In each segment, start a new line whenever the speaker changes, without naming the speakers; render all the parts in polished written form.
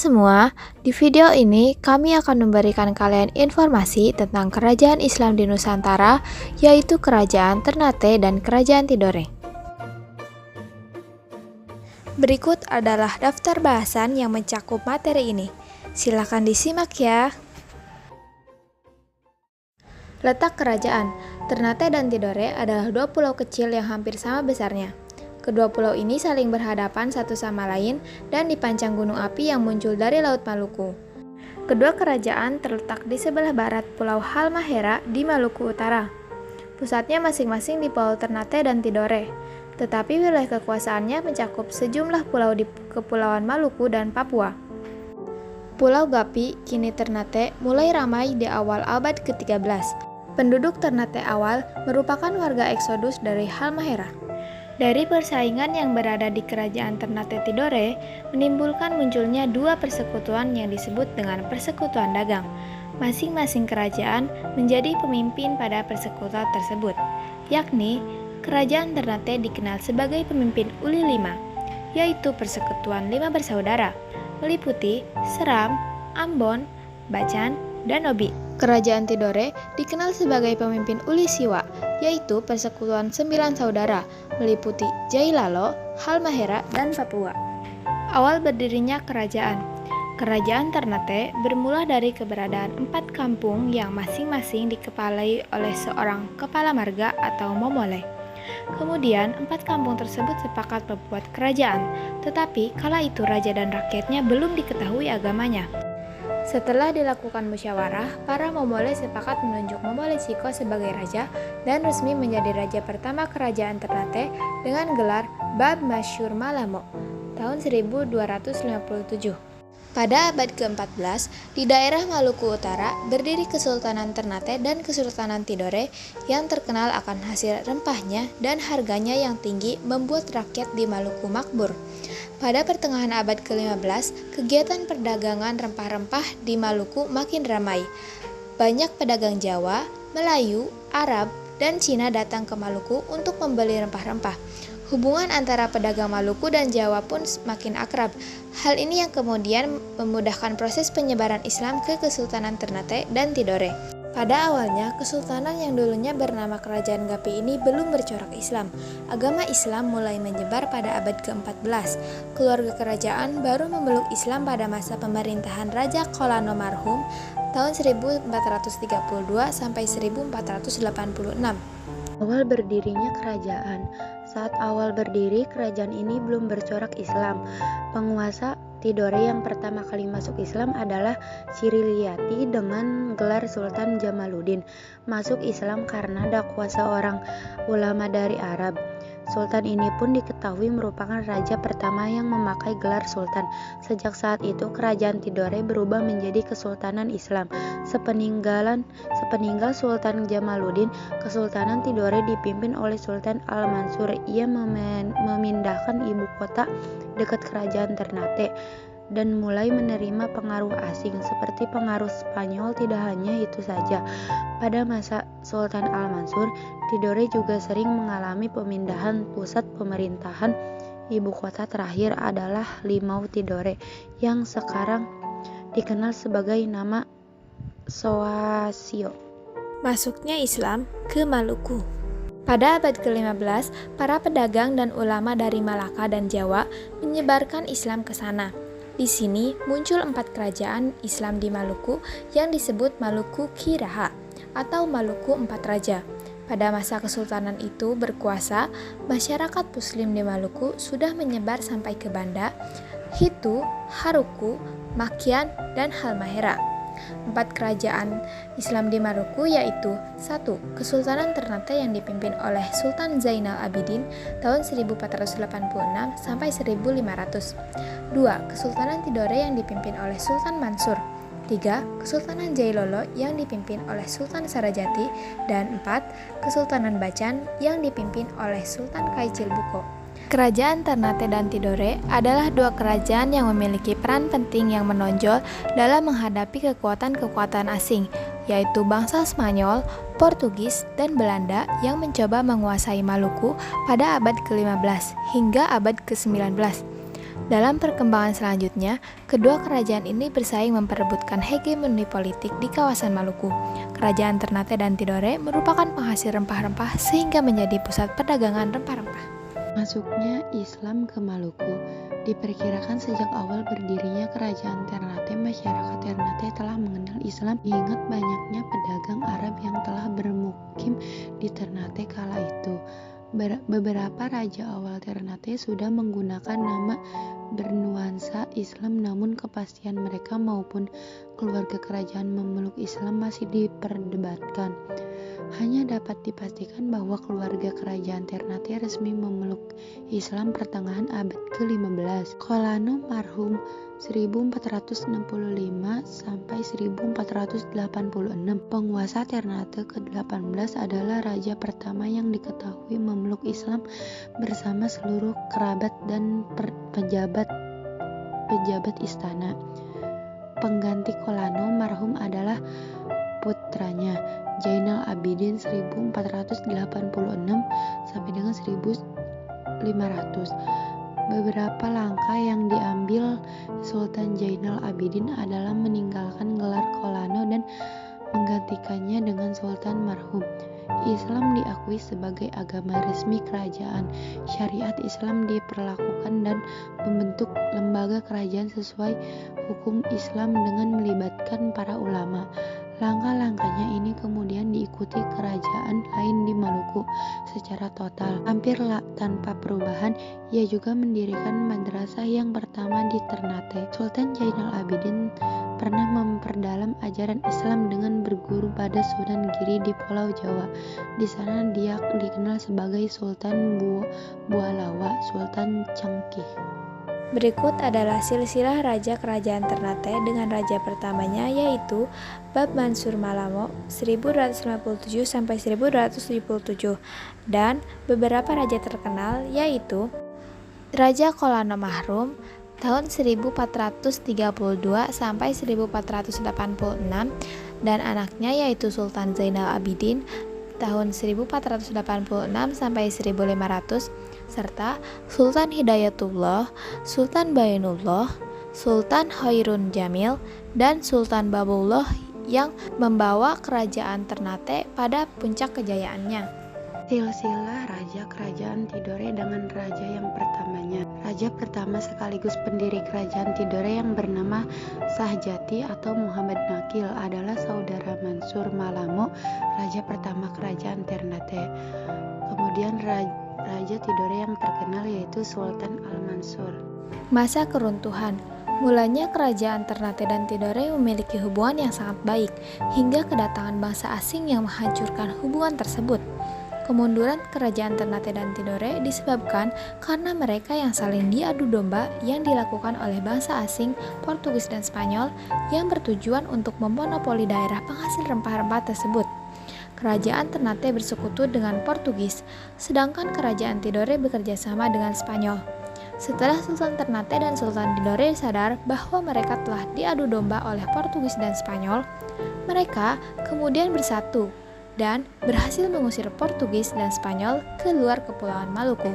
semua, di video ini kami akan memberikan kalian informasi tentang kerajaan Islam di Nusantara, yaitu Kerajaan Ternate dan Kerajaan Tidore. Berikut adalah daftar bahasan yang mencakup materi ini. Silakan disimak ya. Letak kerajaan, Ternate dan Tidore adalah dua pulau kecil yang hampir sama besarnya. Kedua pulau ini saling berhadapan satu sama lain dan dipancang gunung api yang muncul dari Laut Maluku. Kedua kerajaan terletak di sebelah barat Pulau Halmahera di Maluku Utara. Pusatnya masing-masing di Pulau Ternate dan Tidore, tetapi wilayah kekuasaannya mencakup sejumlah pulau di Kepulauan Maluku dan Papua. Pulau Gapi, kini Ternate, mulai ramai di awal abad ke-13. Penduduk Ternate awal merupakan warga eksodus dari Halmahera. Dari persaingan yang berada di Kerajaan Ternate Tidore, menimbulkan munculnya dua persekutuan yang disebut dengan persekutuan dagang. Masing-masing kerajaan menjadi pemimpin pada persekutuan tersebut, yakni Kerajaan Ternate dikenal sebagai pemimpin Uli Lima, yaitu persekutuan lima bersaudara, meliputi Seram, Ambon, Bacan, dan Obi. Kerajaan Tidore dikenal sebagai pemimpin Uli Siwa, yaitu persekutuan 9 saudara, meliputi Jailalo, Halmahera, dan Papua. Awal berdirinya kerajaan. Kerajaan Ternate bermula dari keberadaan 4 kampung yang masing-masing dikepalai oleh seorang kepala marga atau momole. Kemudian 4 kampung tersebut sepakat membuat kerajaan, tetapi kala itu raja dan rakyatnya belum diketahui agamanya. Setelah dilakukan musyawarah, para momole sepakat menunjuk Momole Siko sebagai raja dan resmi menjadi raja pertama kerajaan Ternate dengan gelar Bab Masyur Malamo tahun 1257. Pada abad ke-14, di daerah Maluku Utara berdiri Kesultanan Ternate dan Kesultanan Tidore yang terkenal akan hasil rempahnya dan harganya yang tinggi membuat rakyat di Maluku makmur. Pada pertengahan abad ke-15, kegiatan perdagangan rempah-rempah di Maluku makin ramai. Banyak pedagang Jawa, Melayu, Arab, dan Cina datang ke Maluku untuk membeli rempah-rempah. Hubungan antara pedagang Maluku dan Jawa pun semakin akrab. Hal ini yang kemudian memudahkan proses penyebaran Islam ke Kesultanan Ternate dan Tidore. Pada awalnya, kesultanan yang dulunya bernama Kerajaan Gapi ini belum bercorak Islam. Agama Islam mulai menyebar pada abad ke-14. Keluarga kerajaan baru memeluk Islam pada masa pemerintahan Raja Kolano marhum tahun 1432 sampai 1486.
Awal berdirinya kerajaan. Saat awal berdiri, kerajaan ini belum bercorak Islam. Penguasa Tidore yang pertama kali masuk Islam adalah Ciriliyati dengan gelar Sultan Jamaluddin. Masuk Islam karena dakwah seorang ulama dari Arab. Sultan ini pun diketahui merupakan raja pertama yang memakai gelar sultan. Sejak saat itu, kerajaan Tidore berubah menjadi Kesultanan Islam. Sepeninggal Sultan Jamaluddin, Kesultanan Tidore dipimpin oleh Sultan Al-Mansur. Ia memindahkan ibu kota dekat kerajaan Ternate dan mulai menerima pengaruh asing seperti pengaruh Spanyol. Tidak hanya itu saja, pada masa Sultan Al-Mansur, Tidore juga sering mengalami pemindahan pusat pemerintahan. Ibu kota terakhir adalah Limau Tidore yang sekarang dikenal sebagai nama Soasio.
Masuknya Islam ke Maluku. Pada abad ke-15, para pedagang dan ulama dari Malaka dan Jawa menyebarkan Islam ke sana. Di sini muncul 4 kerajaan Islam di Maluku yang disebut Maluku Kiraha atau Maluku 4 Raja. Pada masa kesultanan itu berkuasa, masyarakat Muslim di Maluku sudah menyebar sampai ke Banda, Hitu, Haruku, Makian, dan Halmahera. 4 kerajaan Islam di Maluku yaitu 1. Kesultanan Ternate yang dipimpin oleh Sultan Zainal Abidin tahun 1486 sampai 1500. 2. Kesultanan Tidore yang dipimpin oleh Sultan Mansur. 3. Kesultanan Jailolo yang dipimpin oleh Sultan Sarajati. Dan 4. Kesultanan Bacan yang dipimpin oleh Sultan Kaicil Buko. Kerajaan Ternate dan Tidore adalah dua kerajaan yang memiliki peran penting yang menonjol dalam menghadapi kekuatan-kekuatan asing, yaitu bangsa Spanyol, Portugis, dan Belanda yang mencoba menguasai Maluku pada abad ke-15 hingga abad ke-19. Dalam perkembangan selanjutnya, kedua kerajaan ini bersaing memperebutkan hegemoni politik di kawasan Maluku. Kerajaan Ternate dan Tidore merupakan penghasil rempah-rempah sehingga menjadi pusat perdagangan rempah-rempah.
Masuknya Islam ke Maluku. Diperkirakan sejak awal berdirinya kerajaan Ternate, masyarakat Ternate telah mengenal Islam, mengingat banyaknya pedagang Arab yang telah bermukim di Ternate kala itu. Beberapa raja awal Ternate sudah menggunakan nama bernuansa Islam, namun kepastian mereka maupun keluarga kerajaan memeluk Islam masih diperdebatkan. Hanya dapat dipastikan bahwa keluarga kerajaan Ternate resmi memeluk Islam pertengahan abad ke-15. Kolano marhum 1465 sampai 1486. Penguasa Ternate ke-18 adalah raja pertama yang diketahui memeluk Islam bersama seluruh kerabat dan pejabat istana. Pengganti Kolano marhum adalah putranya Zainal Abidin 1486 sampai dengan 1500. Beberapa langkah yang diambil Sultan Zainal Abidin adalah meninggalkan gelar Kolano dan menggantikannya dengan Sultan marhum. Islam diakui sebagai agama resmi kerajaan. Syariat Islam diperlakukan dan membentuk lembaga kerajaan sesuai hukum Islam dengan melibatkan para ulama. Langkah-langkahnya ini kemudian diikuti kerajaan lain di Maluku secara total. Hampir tanpa perubahan, ia juga mendirikan madrasah yang pertama di Ternate. Sultan Zainal Abidin pernah memperdalam ajaran Islam dengan berguru pada Sunan Giri di Pulau Jawa. Di sana dia dikenal sebagai Sultan Bualawa, Sultan Cangkih.
Berikut adalah silsilah raja kerajaan Ternate dengan raja pertamanya yaitu Bab Mansur Malamo 1257 sampai 1277 dan beberapa raja terkenal yaitu Raja Kolano Mahrum tahun 1432 sampai 1486 dan anaknya yaitu Sultan Zainal Abidin tahun 1486 sampai 1500 serta Sultan Hidayatullah, Sultan Bainullah, Sultan Khairun Jamil, dan Sultan Babullah yang membawa kerajaan Ternate pada puncak kejayaannya.
Silsilah raja kerajaan Tidore dengan raja yang pertamanya. Raja pertama sekaligus pendiri kerajaan Tidore yang bernama Sahjati atau Muhammad Nakil adalah saudara Mansur Malamo, raja pertama kerajaan Ternate. Kemudian raja Tidore yang terkenal yaitu Sultan Al-Mansur.
Masa keruntuhan. Mulanya kerajaan Ternate dan Tidore memiliki hubungan yang sangat baik hingga kedatangan bangsa asing yang menghancurkan hubungan tersebut. Kemunduran kerajaan Ternate dan Tidore disebabkan karena mereka yang saling diadu domba yang dilakukan oleh bangsa asing, Portugis dan Spanyol yang bertujuan untuk memonopoli daerah penghasil rempah-rempah tersebut. Kerajaan Ternate bersekutu dengan Portugis, sedangkan kerajaan Tidore bekerja sama dengan Spanyol. Setelah Sultan Ternate dan Sultan Tidore sadar bahwa mereka telah diadu domba oleh Portugis dan Spanyol, mereka kemudian bersatu dan berhasil mengusir Portugis dan Spanyol ke luar Kepulauan Maluku.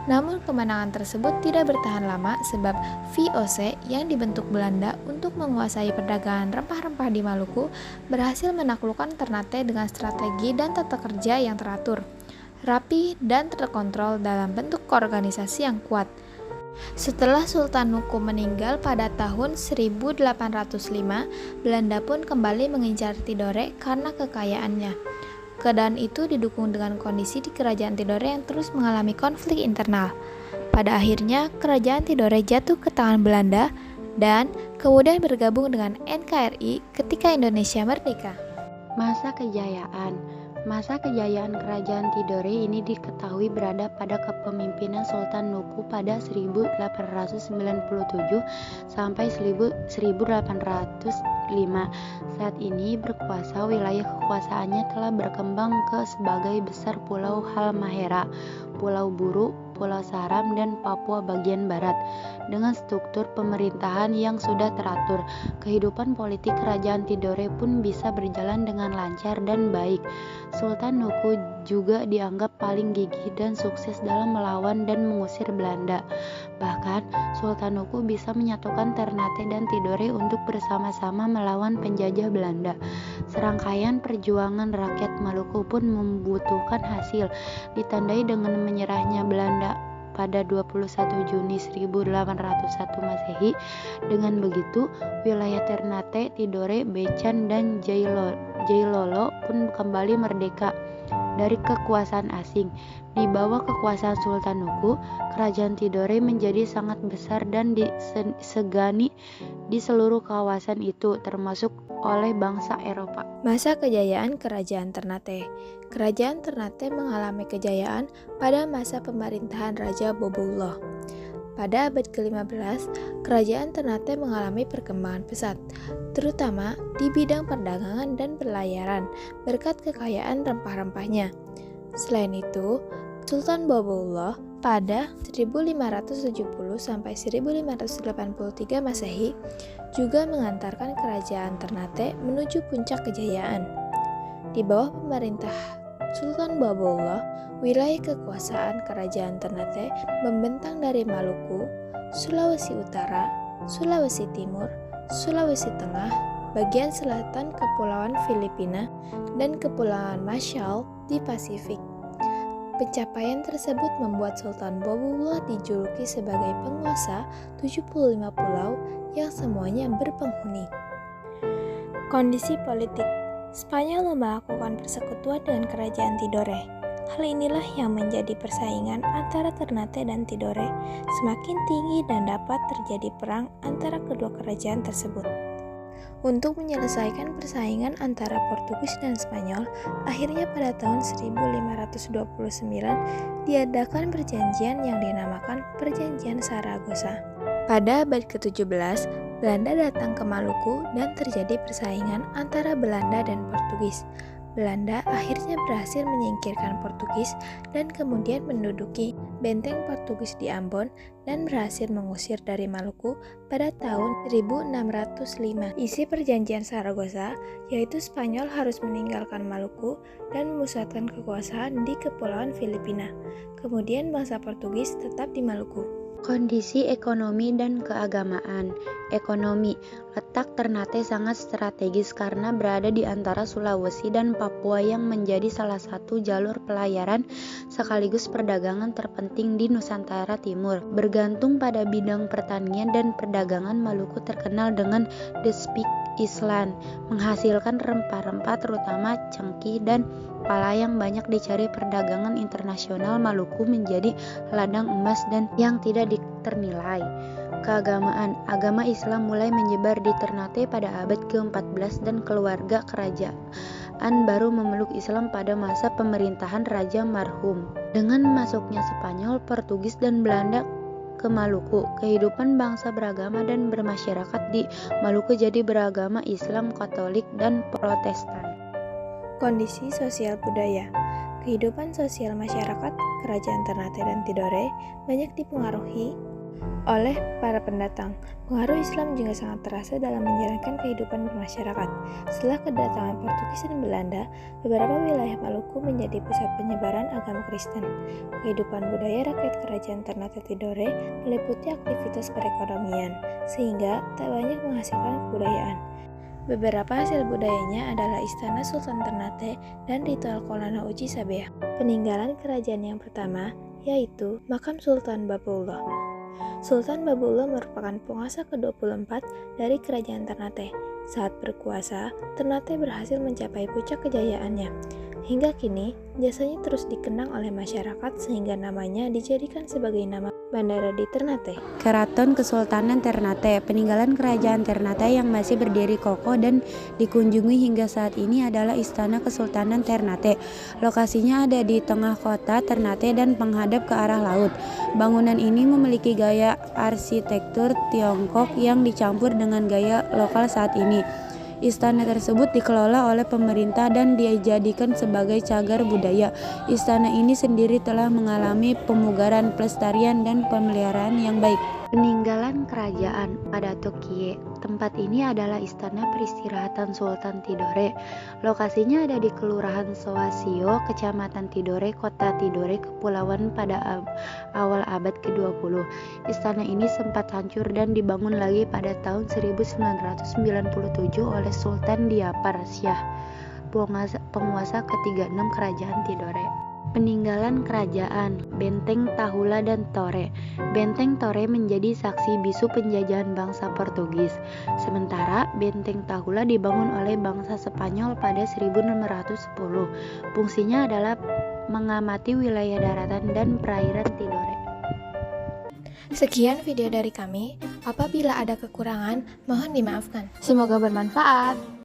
Namun kemenangan tersebut tidak bertahan lama sebab VOC yang dibentuk Belanda untuk menguasai perdagangan rempah-rempah di Maluku berhasil menaklukkan Ternate dengan strategi dan tata kerja yang teratur, rapi dan terkontrol dalam bentuk organisasi yang kuat. Setelah Sultan Nuku meninggal pada tahun 1805, Belanda pun kembali mengincar Tidore karena kekayaannya. Keadaan itu didukung dengan kondisi di kerajaan Tidore yang terus mengalami konflik internal. Pada akhirnya, kerajaan Tidore jatuh ke tangan Belanda dan kemudian bergabung dengan NKRI ketika Indonesia merdeka.
Masa kejayaan kerajaan Tidore ini diketahui berada pada kepemimpinan Sultan Nuku pada 1897 sampai 1805. Saat ini berkuasa, wilayah kekuasaannya telah berkembang ke sebagai besar Pulau Halmahera, Pulau Buru, Pulau Saram, dan Papua bagian barat. Dengan struktur pemerintahan yang sudah teratur, kehidupan politik kerajaan Tidore pun bisa berjalan dengan lancar dan baik. Sultan Nuku juga dianggap paling gigih dan sukses dalam melawan dan mengusir Belanda. Bahkan, Sultan Nuku bisa menyatukan Ternate dan Tidore untuk bersama-sama melawan penjajah Belanda. Serangkaian perjuangan rakyat Maluku pun membutuhkan hasil, ditandai dengan menyerahnya Belanda pada 21 Juni 1801 Masehi. Dengan begitu, wilayah Ternate, Tidore, Bechan, dan Jailolo pun kembali merdeka dari kekuasaan asing. Di bawah kekuasaan Sultan Nuku, kerajaan Tidore menjadi sangat besar dan disegani di seluruh kawasan itu, termasuk oleh bangsa Eropa.
Masa kejayaan Kerajaan Ternate. Kerajaan Ternate mengalami kejayaan pada masa pemerintahan Raja Boboullah. Pada abad ke-15, Kerajaan Ternate mengalami perkembangan pesat, terutama di bidang perdagangan dan pelayaran, berkat kekayaan rempah-rempahnya. Selain itu, Sultan Boboullah pada 1570 sampai 1583 Masehi juga mengantarkan Kerajaan Ternate menuju puncak kejayaan. Di bawah pemerintah Sultan Boboullah, wilayah kekuasaan Kerajaan Ternate membentang dari Maluku, Sulawesi Utara, Sulawesi Timur, Sulawesi Tengah, bagian selatan Kepulauan Filipina, dan Kepulauan Marshall di Pasifik. Pencapaian tersebut membuat Sultan Boboullah dijuluki sebagai penguasa 75 pulau yang semuanya berpenghuni. Kondisi politik. Spanyol melakukan persekutuan dengan Kerajaan Tidore. Hal inilah yang menjadi persaingan antara Ternate dan Tidore semakin tinggi dan dapat terjadi perang antara kedua kerajaan tersebut. Untuk menyelesaikan persaingan antara Portugis dan Spanyol, akhirnya pada tahun 1529 diadakan perjanjian yang dinamakan Perjanjian Saragossa. Pada abad ke-17, Belanda datang ke Maluku dan terjadi persaingan antara Belanda dan Portugis. Belanda akhirnya berhasil menyingkirkan Portugis dan kemudian menduduki benteng Portugis di Ambon dan berhasil mengusir dari Maluku pada tahun 1605. Isi perjanjian Saragossa yaitu Spanyol harus meninggalkan Maluku dan memusatkan kekuasaan di Kepulauan Filipina. Kemudian bangsa Portugis tetap di Maluku.
Kondisi ekonomi dan keagamaan. Ekonomi. Letak Ternate sangat strategis karena berada di antara Sulawesi dan Papua yang menjadi salah satu jalur pelayaran sekaligus perdagangan terpenting di Nusantara Timur. Bergantung pada bidang pertanian dan perdagangan, Maluku terkenal dengan The Speak Island, menghasilkan rempah-rempah terutama cengkih dan pala yang banyak dicari perdagangan internasional. Maluku menjadi ladang emas dan yang tidak ternilai. Keagamaan. Agama Islam mulai menyebar di Ternate pada abad ke-14 dan keluarga kerajaan baru memeluk Islam pada masa pemerintahan Raja Marhum. Dengan masuknya Spanyol, Portugis, dan Belanda ke Maluku, kehidupan bangsa beragama dan bermasyarakat di Maluku jadi beragama Islam, Katolik, dan Protestan.
Kondisi sosial budaya. Kehidupan sosial masyarakat Kerajaan Ternate dan Tidore banyak dipengaruhi oleh para pendatang. Pengaruh Islam juga sangat terasa dalam menjalankan kehidupan bermasyarakat. Setelah kedatangan Portugis dan Belanda, beberapa wilayah Maluku menjadi pusat penyebaran agama Kristen. Kehidupan budaya rakyat Kerajaan Ternate Tidore meliputi aktivitas perekonomian, sehingga tak banyak menghasilkan kebudayaan. Beberapa hasil budayanya adalah Istana Sultan Ternate dan ritual Kolana Uji Sabea. Peninggalan kerajaan yang pertama yaitu Makam Sultan Babaullah. Sultan Babaullah merupakan penguasa ke-24 dari Kerajaan Ternate. Saat berkuasa, Ternate berhasil mencapai puncak kejayaannya. Hingga kini, jasanya terus dikenang oleh masyarakat sehingga namanya dijadikan sebagai nama bandara di Ternate.
Keraton Kesultanan Ternate. Peninggalan Kerajaan Ternate yang masih berdiri kokoh dan dikunjungi hingga saat ini adalah Istana Kesultanan Ternate. Lokasinya ada di tengah kota Ternate dan menghadap ke arah laut. Bangunan ini memiliki gaya arsitektur Tiongkok yang dicampur dengan gaya lokal saat ini. Istana tersebut dikelola oleh pemerintah dan dijadikan sebagai cagar budaya. Istana ini sendiri telah mengalami pemugaran, pelestarian, dan pemeliharaan yang baik. Peninggalan kerajaan pada Tokie. Tempat ini adalah istana peristirahatan Sultan Tidore. Lokasinya ada di Kelurahan Sowasio, Kecamatan Tidore, Kota Tidore, Kepulauan pada awal abad ke-20. Istana ini sempat hancur dan dibangun lagi pada tahun 1997 oleh Sultan Diapar Syah, penguasa ke-36 Kerajaan Tidore. Peninggalan kerajaan, Benteng Tahula dan Tore. Benteng Tore menjadi saksi bisu penjajahan bangsa Portugis. Sementara Benteng Tahula dibangun oleh bangsa Spanyol pada 1610. Fungsinya adalah mengamati wilayah daratan dan perairan Tidore.
Sekian video dari kami. Apabila ada kekurangan, mohon dimaafkan. Semoga bermanfaat.